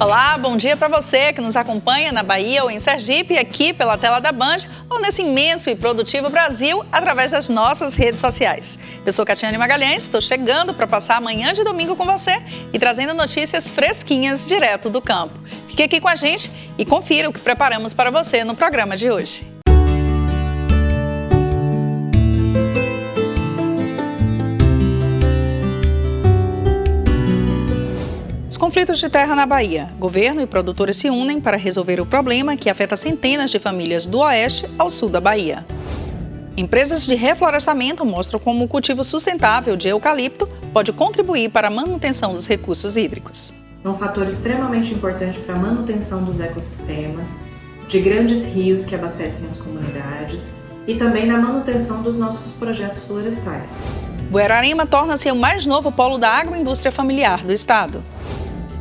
Olá, bom dia para você que nos acompanha na Bahia ou em Sergipe, aqui pela tela da Band ou nesse imenso e produtivo Brasil através das nossas redes sociais. Eu sou Catiane Magalhães, estou chegando para passar a manhã de domingo com você e trazendo notícias fresquinhas direto do campo. Fique aqui com a gente e confira o que preparamos para você no programa de hoje. Conflitos de terra na Bahia. Governo e produtores se unem para resolver o problema que afeta centenas de famílias do oeste ao sul da Bahia. Empresas de reflorestamento mostram como o cultivo sustentável de eucalipto pode contribuir para a manutenção dos recursos hídricos. É um fator extremamente importante para a manutenção dos ecossistemas, de grandes rios que abastecem as comunidades e também na manutenção dos nossos projetos florestais. Buerarema torna-se o mais novo polo da agroindústria familiar do estado.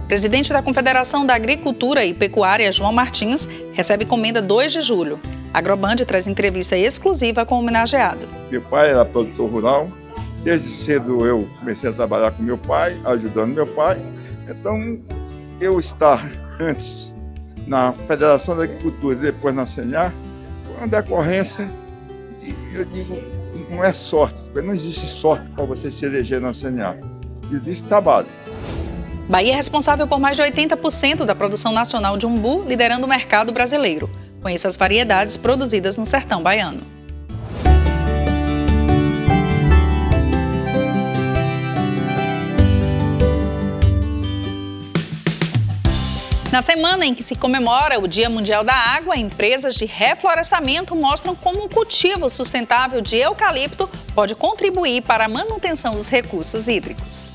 Presidente da Confederação da Agricultura e Pecuária, João Martins, recebe comenda 2 de julho. A Agroband traz entrevista exclusiva com o homenageado. Meu pai era produtor rural. Desde cedo eu comecei a trabalhar com meu pai, ajudando meu pai. Então, eu estar antes na Federação da Agricultura e depois na CNA, foi uma decorrência, e eu digo, não é sorte, porque não existe sorte para você se eleger na CNA. Existe trabalho. Bahia é responsável por mais de 80% da produção nacional de umbu, liderando o mercado brasileiro. Conheça as variedades produzidas no sertão baiano. Na semana em que se comemora o Dia Mundial da Água, empresas de reflorestamento mostram como o cultivo sustentável de eucalipto pode contribuir para a manutenção dos recursos hídricos.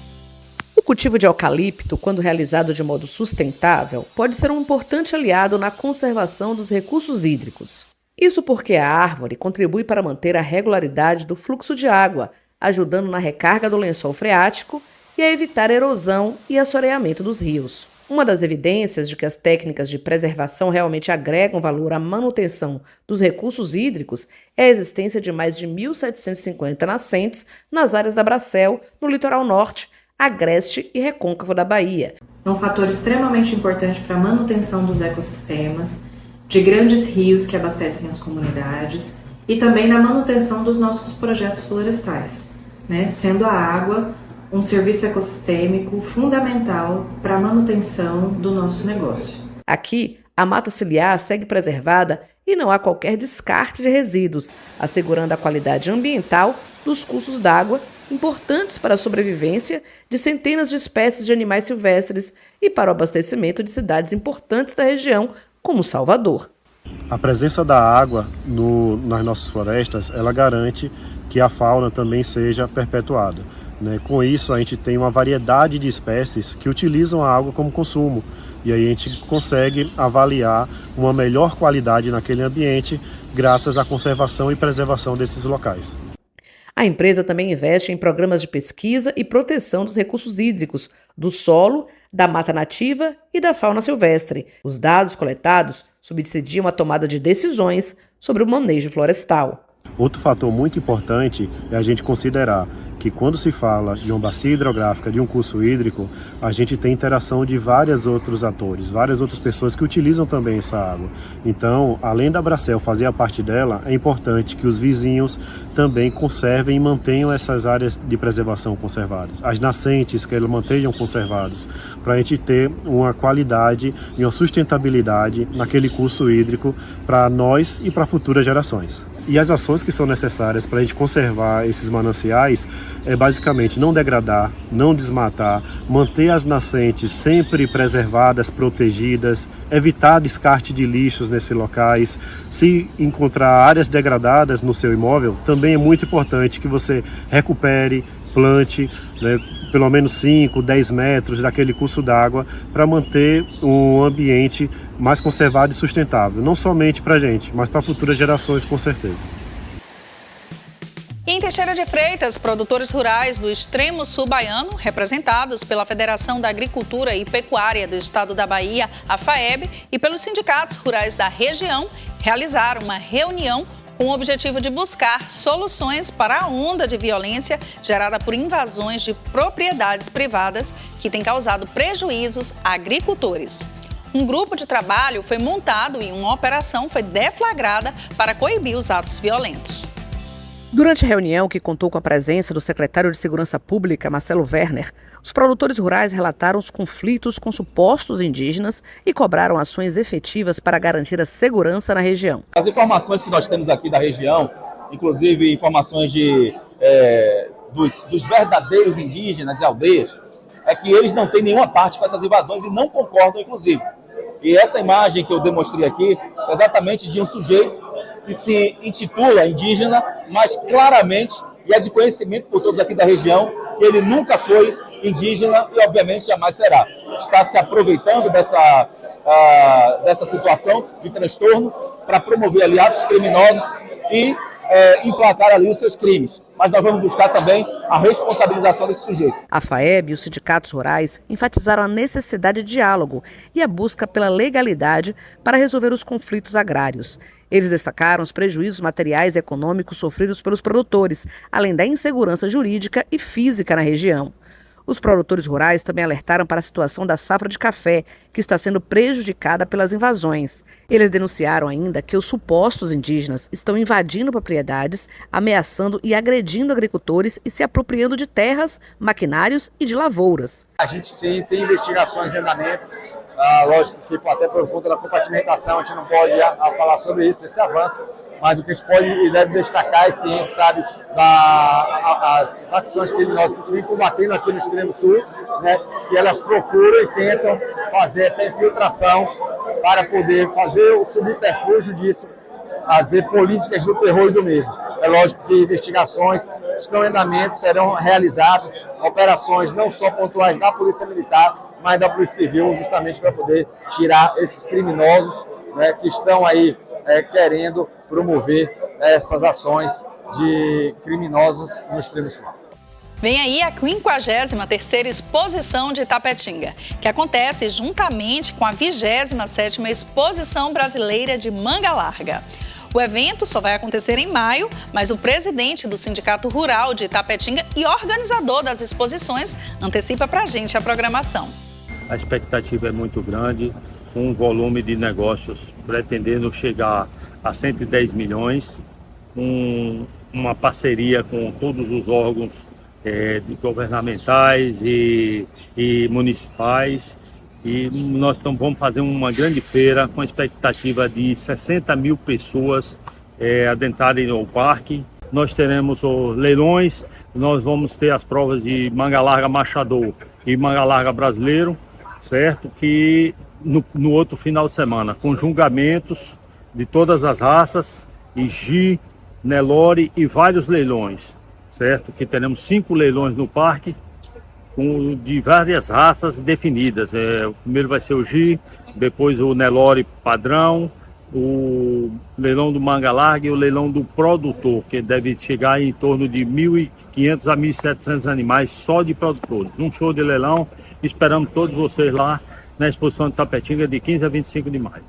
O cultivo de eucalipto, quando realizado de modo sustentável, pode ser um importante aliado na conservação dos recursos hídricos. Isso porque a árvore contribui para manter a regularidade do fluxo de água, ajudando na recarga do lençol freático e a evitar erosão e assoreamento dos rios. Uma das evidências de que as técnicas de preservação realmente agregam valor à manutenção dos recursos hídricos é a existência de mais de 1.750 nascentes nas áreas da Bracel, no litoral norte, agreste e recôncavo da Bahia. É um fator extremamente importante para a manutenção dos ecossistemas, de grandes rios que abastecem as comunidades e também na manutenção dos nossos projetos florestais, sendo a água um serviço ecossistêmico fundamental para a manutenção do nosso negócio. Aqui, a mata ciliar segue preservada e não há qualquer descarte de resíduos, assegurando a qualidade ambiental dos cursos d'água importantes para a sobrevivência de centenas de espécies de animais silvestres e para o abastecimento de cidades importantes da região, como Salvador. A presença da água nas nossas florestas, ela garante que a fauna também seja perpetuada. Com isso, a gente tem uma variedade de espécies que utilizam a água como consumo. E aí a gente consegue avaliar uma melhor qualidade naquele ambiente graças à conservação e preservação desses locais. A empresa também investe em programas de pesquisa e proteção dos recursos hídricos, do solo, da mata nativa e da fauna silvestre. Os dados coletados subsidiam a tomada de decisões sobre o manejo florestal. Outro fator muito importante é a gente considerar que quando se fala de uma bacia hidrográfica, de um curso hídrico, a gente tem interação de vários outros atores, várias outras pessoas que utilizam também essa água. Então, além da Bracel fazer a parte dela, é importante que os vizinhos também conservem e mantenham essas áreas de preservação conservadas. As nascentes, que elas mantenham conservados, para a gente ter uma qualidade e uma sustentabilidade naquele curso hídrico para nós e para futuras gerações. E as ações que são necessárias para a gente conservar esses mananciais é basicamente não degradar, não desmatar, manter as nascentes sempre preservadas, protegidas, evitar descarte de lixos nesses locais. Se encontrar áreas degradadas no seu imóvel, também é muito importante que você recupere, plante, pelo menos 5, 10 metros daquele curso d'água para manter um ambiente mais conservado e sustentável, não somente para a gente, mas para futuras gerações, com certeza. E em Teixeira de Freitas, produtores rurais do extremo sul baiano, representados pela Federação da Agricultura e Pecuária do Estado da Bahia, a FAEB, e pelos sindicatos rurais da região, realizaram uma reunião com o objetivo de buscar soluções para a onda de violência gerada por invasões de propriedades privadas que tem causado prejuízos a agricultores. Um grupo de trabalho foi montado e uma operação foi deflagrada para coibir os atos violentos. Durante a reunião, que contou com a presença do secretário de Segurança Pública, Marcelo Werner, os produtores rurais relataram os conflitos com supostos indígenas e cobraram ações efetivas para garantir a segurança na região. As informações que nós temos aqui da região, inclusive informações dos verdadeiros indígenas e aldeias, é que eles não têm nenhuma parte com essas invasões e não concordam, inclusive. E essa imagem que eu demonstrei aqui é exatamente de um sujeito que se intitula indígena, mas claramente, e é de conhecimento por todos aqui da região, que ele nunca foi indígena e, obviamente, jamais será. Está se aproveitando dessa situação de transtorno para promover ali atos criminosos e emplacar ali os seus crimes. Mas nós vamos buscar também a responsabilização desse sujeito. A FAEB e os sindicatos rurais enfatizaram a necessidade de diálogo e a busca pela legalidade para resolver os conflitos agrários. Eles destacaram os prejuízos materiais e econômicos sofridos pelos produtores, além da insegurança jurídica e física na região. Os produtores rurais também alertaram para a situação da safra de café, que está sendo prejudicada pelas invasões. Eles denunciaram ainda que os supostos indígenas estão invadindo propriedades, ameaçando e agredindo agricultores e se apropriando de terras, maquinários e de lavouras. A gente sim tem investigações em andamento. Lógico que até por conta da compartimentação a gente não pode falar sobre isso, desse avanço. Mas o que a gente pode e deve destacar é sim, sabe, as facções criminosas que a gente vem combatendo aqui no extremo sul, né, que elas procuram e tentam fazer essa infiltração para poder fazer o subterfúgio disso, fazer políticas do terror e do medo. É lógico que investigações estão em andamento, serão realizadas operações não só pontuais da Polícia Militar, mas da Polícia Civil, justamente para poder tirar esses criminosos, né, que estão aí querendo promover essas ações de criminosos no extremo sul. Vem aí a 53ª Exposição de Itapetinga, que acontece juntamente com a 27ª Exposição Brasileira de Manga Larga. O evento só vai acontecer em maio, mas o presidente do Sindicato Rural de Itapetinga e organizador das exposições antecipa para a gente a programação. A expectativa é muito grande, com um volume de negócios pretendendo chegar a 110 milhões, uma parceria com todos os órgãos governamentais e municipais. E nós vamos fazer uma grande feira com a expectativa de 60 mil pessoas adentrarem no parque. Nós teremos os leilões, nós vamos ter as provas de manga larga machador e manga larga brasileiro, certo? Que no outro final de semana, com julgamentos de todas as raças, Igi, Nelore e vários leilões, certo? Que teremos 5 leilões no parque, de várias raças definidas. O primeiro vai ser o Igi, depois o Nelore padrão, o leilão do manga larga e o leilão do produtor, que deve chegar em torno de 1.500 a 1.700 animais só de produtores. Um show de leilão, esperamos todos vocês lá na exposição de Itapetinga de 15 a 25 de maio.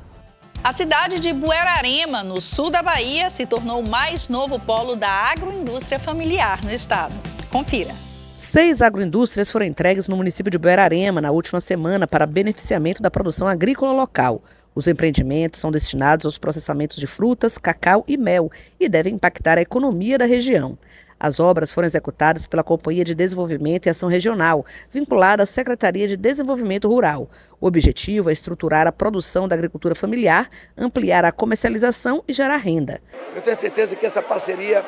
A cidade de Buerarema, no sul da Bahia, se tornou o mais novo polo da agroindústria familiar no estado. Confira. 6 agroindústrias foram entregues no município de Buerarema na última semana para beneficiamento da produção agrícola local. Os empreendimentos são destinados aos processamentos de frutas, cacau e mel e devem impactar a economia da região. As obras foram executadas pela Companhia de Desenvolvimento e Ação Regional, vinculada à Secretaria de Desenvolvimento Rural. O objetivo é estruturar a produção da agricultura familiar, ampliar a comercialização e gerar renda. Eu tenho certeza que essa parceria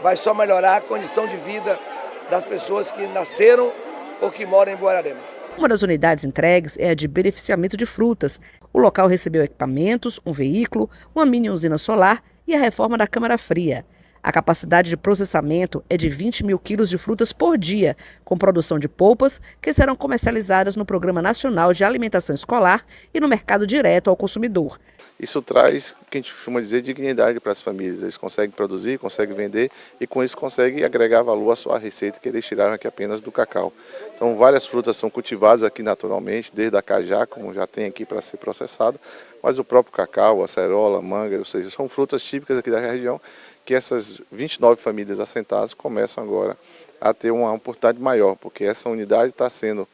vai só melhorar a condição de vida das pessoas que nasceram ou que moram em Buerarema. Uma das unidades entregues é a de beneficiamento de frutas. O local recebeu equipamentos, um veículo, uma mini usina solar e a reforma da câmara fria. A capacidade de processamento é de 20 mil quilos de frutas por dia, com produção de polpas que serão comercializadas no Programa Nacional de Alimentação Escolar e no mercado direto ao consumidor. Isso traz o que a gente costuma dizer dignidade para as famílias. Eles conseguem produzir, conseguem vender e com isso conseguem agregar valor à sua receita que eles tiraram aqui apenas do cacau. Então várias frutas são cultivadas aqui naturalmente, desde a cajá, como já tem aqui para ser processado, mas o próprio cacau, a acerola, a manga, ou seja, são frutas típicas aqui da região que essas 29 famílias assentadas começam agora a ter uma oportunidade maior, porque essa unidade está sendo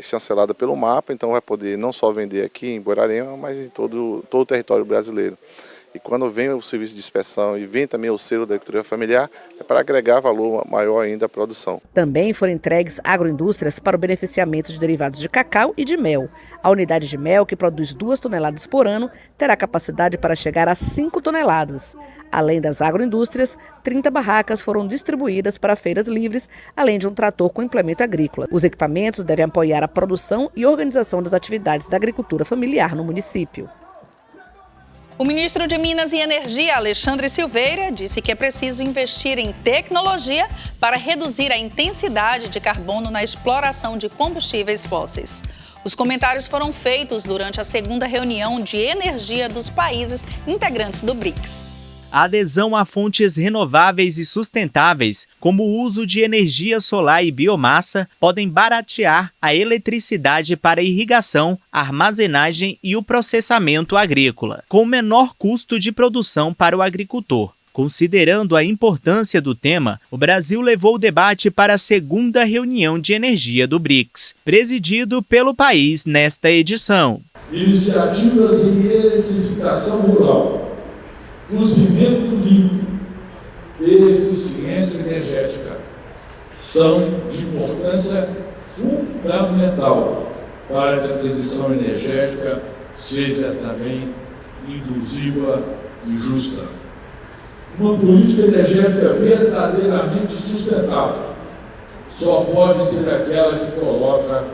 chancelada pelo MAPA, então vai poder não só vender aqui em Borarema, mas em todo o território brasileiro. E quando vem o serviço de inspeção e vem também o selo da agricultura familiar, é para agregar valor maior ainda à produção. Também foram entregues agroindústrias para o beneficiamento de derivados de cacau e de mel. A unidade de mel, que produz 2 toneladas por ano, terá capacidade para chegar a 5 toneladas. Além das agroindústrias, 30 barracas foram distribuídas para feiras livres, além de um trator com implemento agrícola. Os equipamentos devem apoiar a produção e organização das atividades da agricultura familiar no município. O ministro de Minas e Energia, Alexandre Silveira, disse que é preciso investir em tecnologia para reduzir a intensidade de carbono na exploração de combustíveis fósseis. Os comentários foram feitos durante a segunda reunião de energia dos países integrantes do BRICS. A adesão a fontes renováveis e sustentáveis, como o uso de energia solar e biomassa, podem baratear a eletricidade para irrigação, armazenagem e o processamento agrícola, com menor custo de produção para o agricultor. Considerando a importância do tema, o Brasil levou o debate para a segunda reunião de energia do BRICS, presidido pelo país nesta edição. Iniciativas em eletrificação rural, cozimento limpo e eficiência energética são de importância fundamental para que a transição energética seja também inclusiva e justa. Uma política energética verdadeiramente sustentável só pode ser aquela que coloca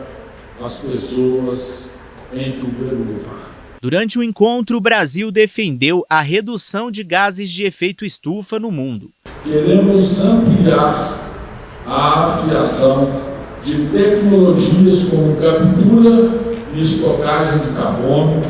as pessoas em primeiro lugar. Durante o encontro, o Brasil defendeu a redução de gases de efeito estufa no mundo. Queremos ampliar a afiação de tecnologias como captura e estocagem de carbono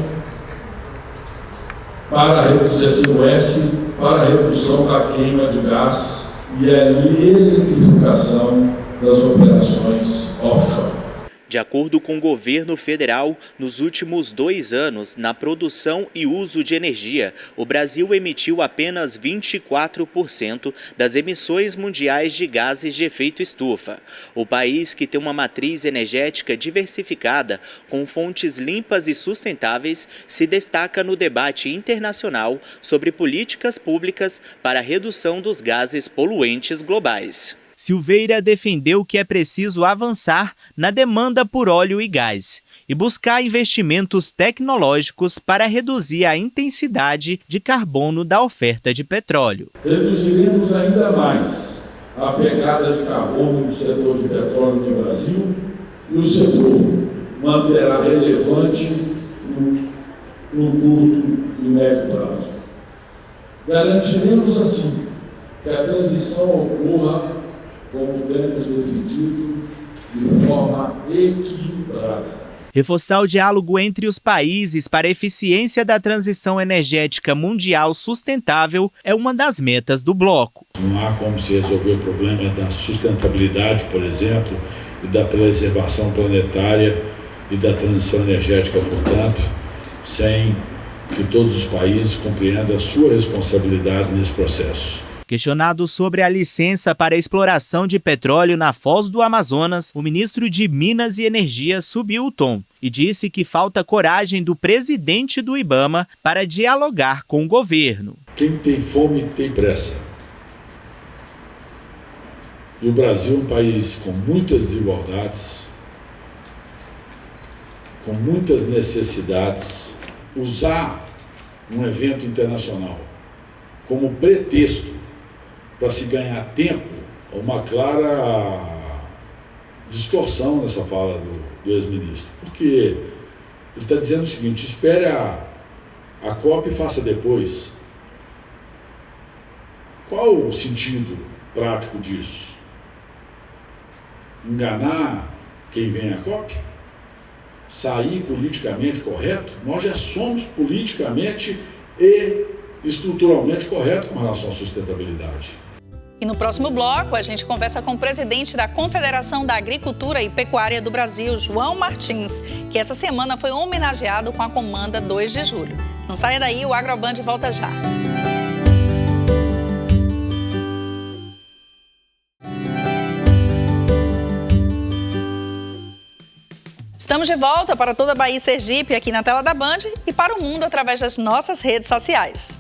para a CCUS, para a redução da queima de gás e a eletrificação das operações offshore. De acordo com o governo federal, nos últimos 2 anos, na produção e uso de energia, o Brasil emitiu apenas 24% das emissões mundiais de gases de efeito estufa. O país, que tem uma matriz energética diversificada, com fontes limpas e sustentáveis, se destaca no debate internacional sobre políticas públicas para a redução dos gases poluentes globais. Silveira defendeu que é preciso avançar na demanda por óleo e gás e buscar investimentos tecnológicos para reduzir a intensidade de carbono da oferta de petróleo. Reduziremos ainda mais a pegada de carbono no setor de petróleo no Brasil e o setor manterá relevante no curto e médio prazo. Garantiremos assim que a transição ocorra como temos defendido, de forma equilibrada. Reforçar o diálogo entre os países para a eficiência da transição energética mundial sustentável é uma das metas do bloco. Não há como se resolver o problema da sustentabilidade, por exemplo, e da preservação planetária e da transição energética, portanto, sem que todos os países compreendam a sua responsabilidade nesse processo. Questionado sobre a licença para a exploração de petróleo na Foz do Amazonas, o ministro de Minas e Energia subiu o tom e disse que falta coragem do presidente do IBAMA para dialogar com o governo. Quem tem fome tem pressa. E o Brasil é um país com muitas desigualdades, com muitas necessidades. Usar um evento internacional como pretexto para se ganhar tempo, uma clara distorção nessa fala do ex-ministro. Porque ele está dizendo o seguinte: espere a COP e faça depois. Qual o sentido prático disso? Enganar quem vem a COP? Sair politicamente correto? Nós já somos politicamente e estruturalmente corretos com relação à sustentabilidade. E no próximo bloco, a gente conversa com o presidente da Confederação da Agricultura e Pecuária do Brasil, João Martins, que essa semana foi homenageado com a Comanda 2 de Julho. Não saia daí, o Agroband volta já. Estamos de volta para toda a Bahia e Sergipe, aqui na tela da Band, e para o mundo através das nossas redes sociais.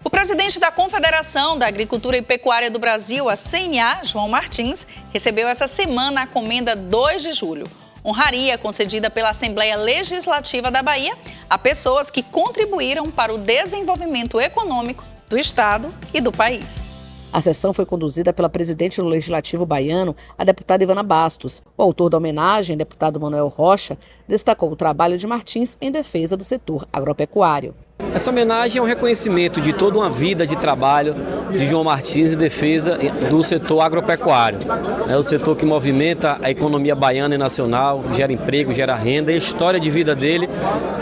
O presidente da Confederação da Agricultura e Pecuária do Brasil, a CNA, João Martins, recebeu essa semana a Comenda 2 de Julho, honraria concedida pela Assembleia Legislativa da Bahia a pessoas que contribuíram para o desenvolvimento econômico do Estado e do país. A sessão foi conduzida pela presidente do Legislativo baiano, a deputada Ivana Bastos. O autor da homenagem, deputado Manuel Rocha, destacou o trabalho de Martins em defesa do setor agropecuário. Essa homenagem é um reconhecimento de toda uma vida de trabalho de João Martins em defesa do setor agropecuário. É o setor que movimenta a economia baiana e nacional, gera emprego, gera renda, e a história de vida dele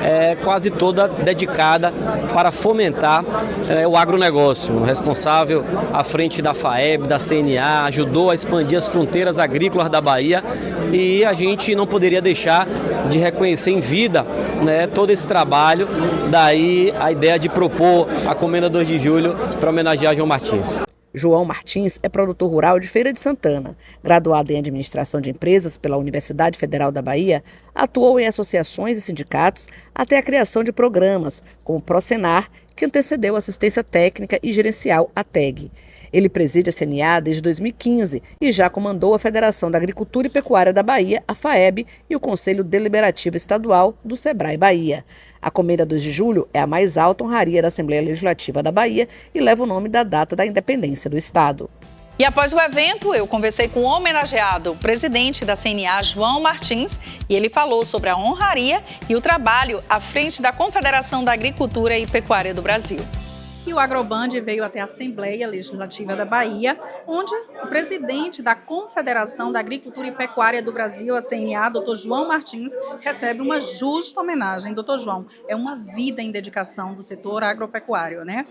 é quase toda dedicada para fomentar o agronegócio. O responsável à frente da FAEB, da CNA, ajudou a expandir as fronteiras agrícolas da Bahia, e a gente não poderia deixar de reconhecer em vida, né, todo esse trabalho. Daí a ideia de propor a Comenda 2 de Julho para homenagear João Martins. João Martins é produtor rural de Feira de Santana. Graduado em Administração de Empresas pela Universidade Federal da Bahia, atuou em associações e sindicatos até a criação de programas, como o Prosenar, que antecedeu a assistência técnica e gerencial, a TEG. Ele preside a CNA desde 2015 e já comandou a Federação da Agricultura e Pecuária da Bahia, a FAEB, e o Conselho Deliberativo Estadual do Sebrae Bahia. A Comenda 2 de Julho é a mais alta honraria da Assembleia Legislativa da Bahia e leva o nome da data da independência do Estado. E após o evento, eu conversei com o homenageado, o presidente da CNA, João Martins, e ele falou sobre a honraria e o trabalho à frente da Confederação da Agricultura e Pecuária do Brasil. E o Agroband veio até a Assembleia Legislativa da Bahia, onde o presidente da Confederação da Agricultura e Pecuária do Brasil, a CNA, Dr. João Martins, recebe uma justa homenagem. Dr. João, é uma vida em dedicação do setor agropecuário, né?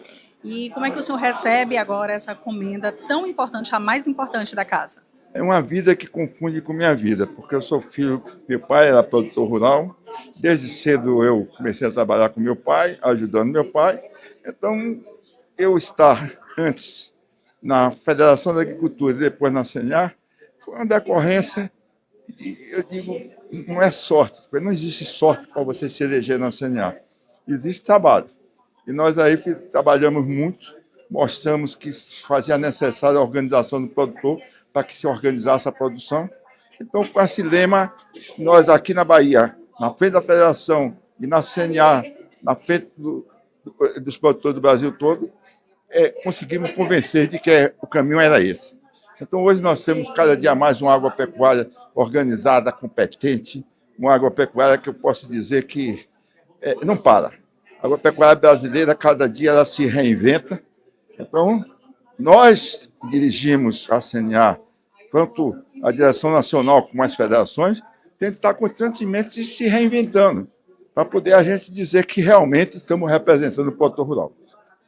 E como é que o senhor recebe agora essa comenda tão importante, a mais importante da casa? É uma vida que confunde com minha vida, porque eu sou filho, meu pai era produtor rural, desde cedo eu comecei a trabalhar com meu pai, ajudando meu pai. Então, eu estar antes na Federação da Agricultura e depois na CNA foi uma decorrência, e eu digo, não é sorte, porque não existe sorte para você se eleger na CNA, existe trabalho. E nós aí trabalhamos muito, mostramos que fazia necessária a organização do produtor para que se organizasse a produção. Então, com esse lema, nós aqui na Bahia, na frente da Federação e na CNA, na frente dos produtores do Brasil todo, conseguimos convencer de que o caminho era esse. Então, hoje nós temos cada dia mais uma agropecuária organizada, competente, uma agropecuária que eu posso dizer que não para. A agropecuária brasileira, cada dia, ela se reinventa. Então, nós dirigimos a CNA, tanto a direção nacional como as federações, tem que estar constantemente se reinventando, para poder a gente dizer que realmente estamos representando o produtor rural.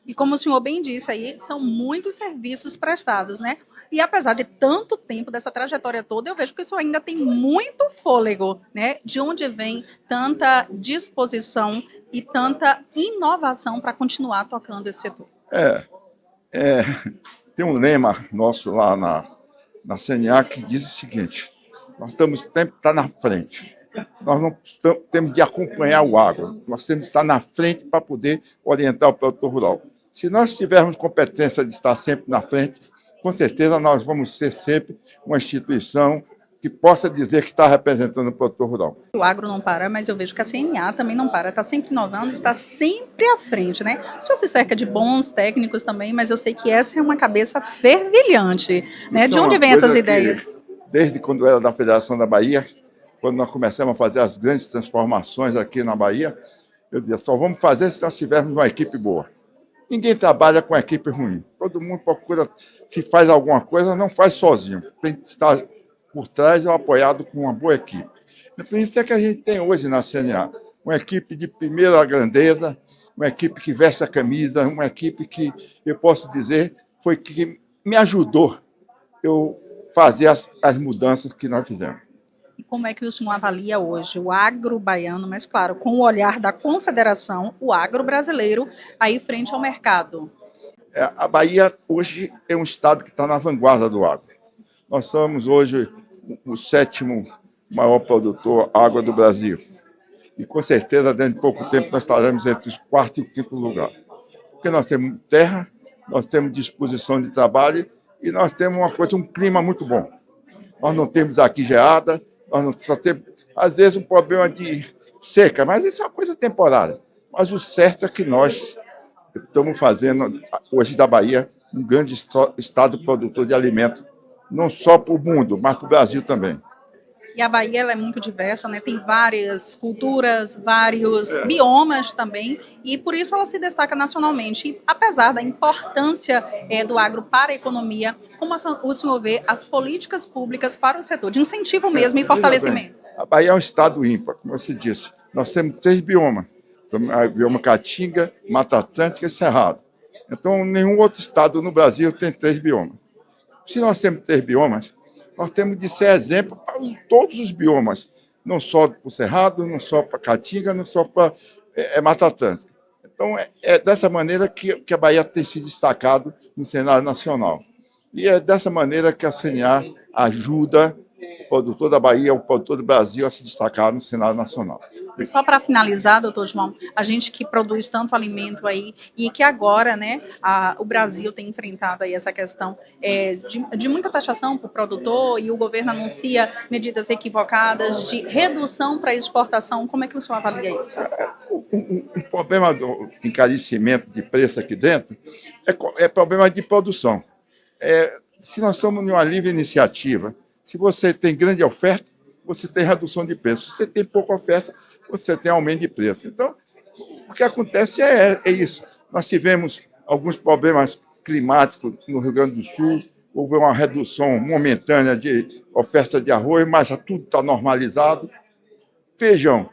E como o senhor bem disse aí, são muitos serviços prestados, né? E apesar de tanto tempo, dessa trajetória toda, eu vejo que o senhor ainda tem muito fôlego, né? De onde vem tanta disposição e tanta inovação para continuar tocando esse setor? Tem um lema nosso lá na CNA que diz o seguinte: nós temos sempre que estar na frente. Nós não temos de acompanhar o agro, nós temos de estar na frente para poder orientar o produtor rural. Se nós tivermos competência de estar sempre na frente, com certeza nós vamos ser sempre uma instituição que possa dizer que está representando o produtor rural. O agro não para, mas eu vejo que a CNA também não para, está sempre inovando, está sempre à frente, né? O senhor se cerca de bons técnicos também, mas eu sei que essa é uma cabeça fervilhante, né? De onde vem essas ideias? Desde quando eu era da Federação da Bahia, quando nós começamos a fazer as grandes transformações aqui na Bahia, eu dizia, só vamos fazer se nós tivermos uma equipe boa. Ninguém trabalha com equipe ruim. todo mundo procura, se faz alguma coisa, não faz sozinho. Tem que estar por trás ou apoiado com uma boa equipe. Então, isso é que a gente tem hoje na CNA. Uma equipe de primeira grandeza, uma equipe que veste a camisa, uma equipe que, eu posso dizer, foi que me ajudou eu fazer as mudanças que nós fizemos. E como é que o senhor avalia hoje o agro baiano, mas claro, com o olhar da Confederação, o agro brasileiro, aí frente ao mercado? A Bahia hoje é um estado que está na vanguarda do agro. Nós somos hoje o 7º maior produtor água do Brasil. E com certeza, dentro de pouco tempo, nós estaremos entre os 4º e o 5º lugar. Porque nós temos terra, nós temos disposição de trabalho e nós temos um clima muito bom. Nós não temos aqui geada, nós não, só temos, às vezes, um problema de seca, mas isso é uma coisa temporária. Mas o certo é que nós estamos fazendo, hoje da Bahia, um grande estado produtor de alimentos, não só para o mundo, mas para o Brasil também. E a Bahia ela é muito diversa, né? Tem várias culturas, vários biomas também, e por isso ela se destaca nacionalmente. E apesar da importância do agro para a economia, como o senhor vê as políticas públicas para o setor, de incentivo mesmo e fortalecimento? A Bahia é um estado ímpar, como você disse. Nós temos 3 biomas. O bioma Caatinga, Mata Atlântica e Cerrado. Então, nenhum outro estado no Brasil tem 3 biomas. Se nós temos 3 biomas, nós temos de ser exemplo para todos os biomas, não só para o Cerrado, não só para Caatinga, não só para Mata Atlântica. Então, é dessa maneira que a Bahia tem se destacado no cenário nacional. E é dessa maneira que a CNA ajuda o produtor da Bahia, o produtor do Brasil a se destacar no cenário nacional. E só para finalizar, doutor João, a gente que produz tanto alimento aí e que agora, né, o Brasil tem enfrentado aí essa questão de muita taxação para o produtor e o governo anuncia medidas equivocadas de redução para exportação. Como é que o senhor avalia isso? O problema do encarecimento de preço aqui dentro é problema de produção. Se nós estamos em uma livre iniciativa, se você tem grande oferta, você tem redução de preço. Se você tem pouca oferta, você tem aumento de preço. Então, o que acontece é isso. Nós tivemos alguns problemas climáticos no Rio Grande do Sul, houve uma redução momentânea de oferta de arroz, mas tudo está normalizado. Feijão,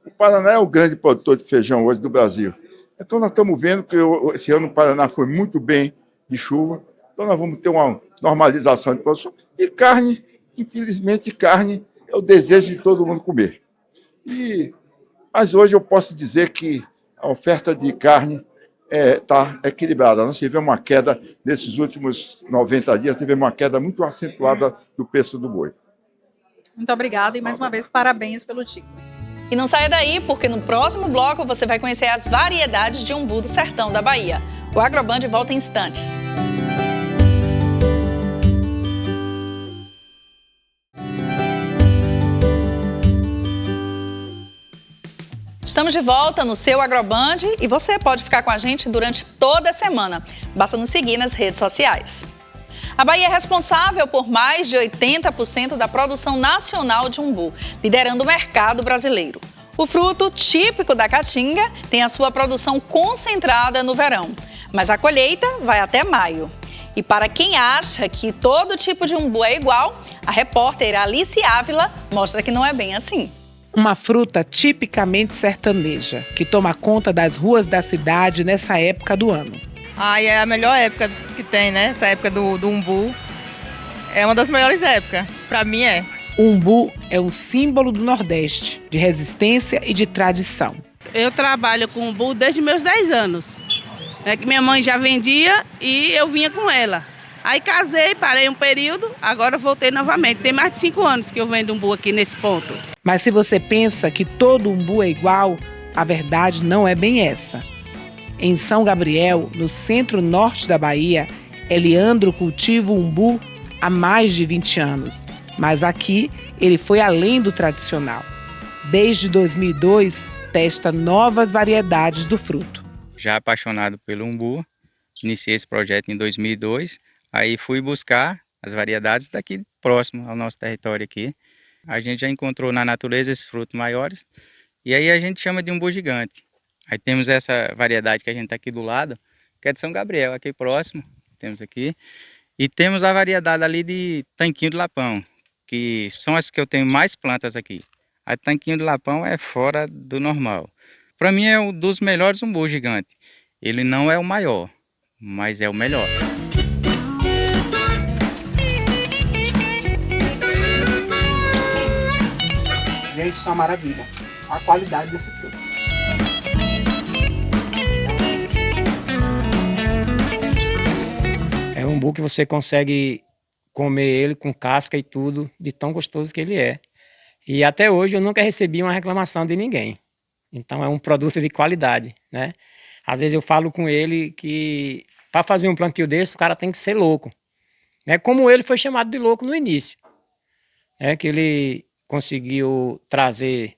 o Paraná é o grande produtor de feijão hoje do Brasil. Então, nós estamos vendo que esse ano o Paraná foi muito bem de chuva, então nós vamos ter uma normalização de produção. E carne, infelizmente, carne é o desejo de todo mundo comer. Mas hoje eu posso dizer que a oferta de carne está equilibrada. Nós tivemos uma queda, nesses últimos 90 dias, tivemos uma queda muito acentuada do preço do boi. Muito obrigada e, mais uma vez, parabéns pelo título. E não saia daí, porque no próximo bloco você vai conhecer as variedades de umbu do sertão da Bahia. O Agroband volta em instantes. Estamos de volta no seu Agroband e você pode ficar com a gente durante toda a semana. Basta nos seguir nas redes sociais. A Bahia é responsável por mais de 80% da produção nacional de umbu, liderando o mercado brasileiro. O fruto típico da Caatinga tem a sua produção concentrada no verão, mas a colheita vai até maio. E para quem acha que todo tipo de umbu é igual, a repórter Alice Ávila mostra que não é bem assim. Uma fruta tipicamente sertaneja, que toma conta das ruas da cidade nessa época do ano. É a melhor época que tem, né? Essa época do umbu. É uma das melhores épocas, para mim é. O umbu é um símbolo do Nordeste, de resistência e de tradição. Eu trabalho com umbu desde meus 10 anos. É que minha mãe já vendia e eu vinha com ela. Aí casei, parei um período, agora voltei novamente. Tem mais de 5 anos que eu vendo umbu aqui nesse ponto. Mas se você pensa que todo umbu é igual, a verdade não é bem essa. Em São Gabriel, no centro-norte da Bahia, Eliandro cultiva o umbu há mais de 20 anos. Mas aqui, ele foi além do tradicional. Desde 2002, testa novas variedades do fruto. Já apaixonado pelo umbu, iniciei esse projeto em 2002. Aí fui buscar as variedades daqui próximo ao nosso território aqui. A gente já encontrou na natureza esses frutos maiores e aí a gente chama de umbu gigante. Aí temos essa variedade que a gente está aqui do lado, que é de São Gabriel, aqui próximo, temos aqui. E temos a variedade ali de Tanquinho do Lapão, que são as que eu tenho mais plantas aqui. A Tanquinho do Lapão é fora do normal. Para mim é um dos melhores umbu gigante. Ele não é o maior, mas é o melhor. Gente, isso é uma maravilha. A qualidade desse fruto. É um umbu que você consegue comer ele com casca e tudo, de tão gostoso que ele é. E até hoje eu nunca recebi uma reclamação de ninguém. Então é um produto de qualidade, né? Às vezes eu falo com ele que para fazer um plantio desse o cara tem que ser louco. Né? Como ele foi chamado de louco no início. Né? Que ele conseguiu trazer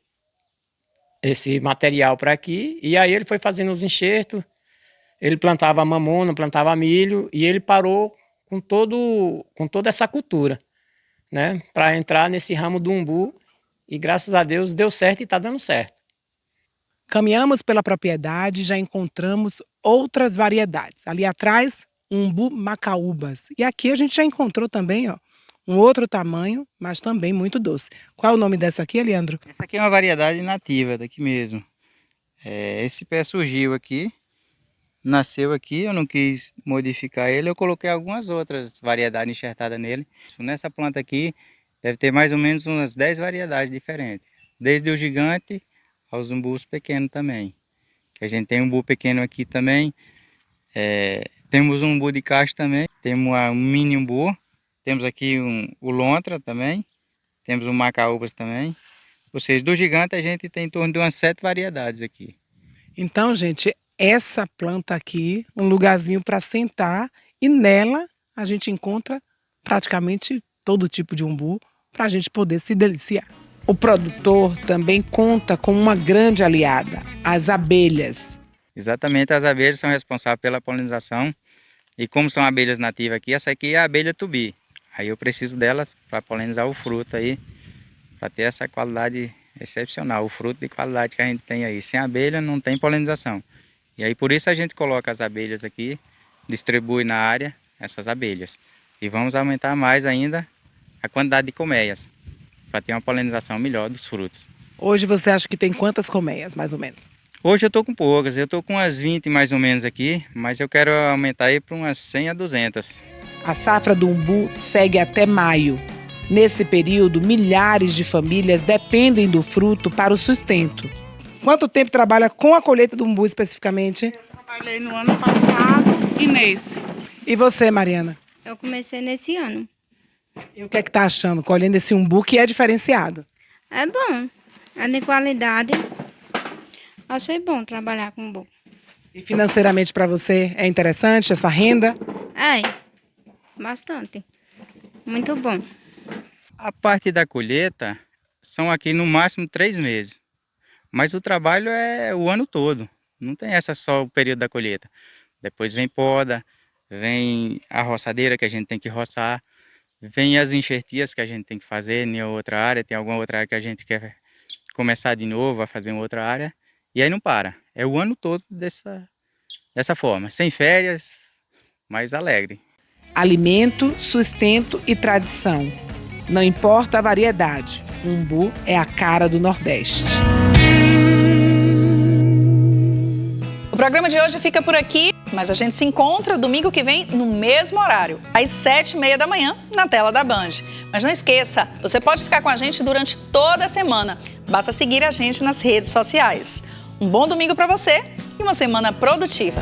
esse material para aqui e aí ele foi fazendo os enxertos. Ele plantava mamona, plantava milho e ele parou com toda essa cultura, né? Para entrar nesse ramo do umbu e graças a Deus deu certo e está dando certo. Caminhamos pela propriedade e já encontramos outras variedades. Ali atrás, umbu macaúbas. E aqui a gente já encontrou também, ó, um outro tamanho, mas também muito doce. Qual é o nome dessa aqui, Leandro? Essa aqui é uma variedade nativa daqui mesmo. Esse pé surgiu aqui, nasceu aqui, eu não quis modificar ele, eu coloquei algumas outras variedades enxertadas nele. Nessa planta aqui deve ter mais ou menos umas 10 variedades diferentes. Desde o gigante aos umbus pequenos também. Que a gente tem umbu pequeno aqui também. Temos um umbu de caixa também, temos um mini umbu. Temos aqui o lontra também, temos o macaúbas também. Ou seja, do gigante a gente tem em torno de umas 7 variedades aqui. Então, gente, essa planta aqui, um lugarzinho para sentar e nela a gente encontra praticamente todo tipo de umbu para a gente poder se deliciar. O produtor também conta com uma grande aliada, as abelhas. Exatamente, as abelhas são responsáveis pela polinização. E como são abelhas nativas aqui, essa aqui é a abelha tubi. Aí eu preciso delas para polinizar o fruto aí, para ter essa qualidade excepcional, o fruto de qualidade que a gente tem aí. Sem abelha não tem polinização. E aí por isso a gente coloca as abelhas aqui, distribui na área essas abelhas. E vamos aumentar mais ainda a quantidade de colmeias, para ter uma polinização melhor dos frutos. Hoje você acha que tem quantas colmeias, mais ou menos? Hoje eu estou com poucas, eu estou com umas 20 mais ou menos aqui, mas eu quero aumentar aí para umas 100 a 200. A safra do umbu segue até maio. Nesse período, milhares de famílias dependem do fruto para o sustento. Quanto tempo trabalha com a colheita do umbu especificamente? Eu trabalhei no ano passado e nesse. E você, Mariana? Eu comecei nesse ano. E o que é que tá achando, colhendo esse umbu que é diferenciado? É bom, é de qualidade. Achei bom trabalhar com umbu. E financeiramente para você é interessante essa renda? É, bastante. Muito bom. A parte da colheita são aqui no máximo 3 meses. Mas o trabalho é o ano todo. Não tem essa só o período da colheita. Depois vem poda, vem a roçadeira que a gente tem que roçar, vem as enxertias que a gente tem que fazer em outra área, tem alguma outra área que a gente quer começar de novo a fazer em outra área. E aí não para. É o ano todo dessa forma. Sem férias, mas alegre. Alimento, sustento e tradição. Não importa a variedade. Umbu é a cara do Nordeste. O programa de hoje fica por aqui, mas a gente se encontra domingo que vem no mesmo horário, às 7h30 da manhã, na tela da Band. Mas não esqueça, você pode ficar com a gente durante toda a semana. Basta seguir a gente nas redes sociais. Um bom domingo para você e uma semana produtiva.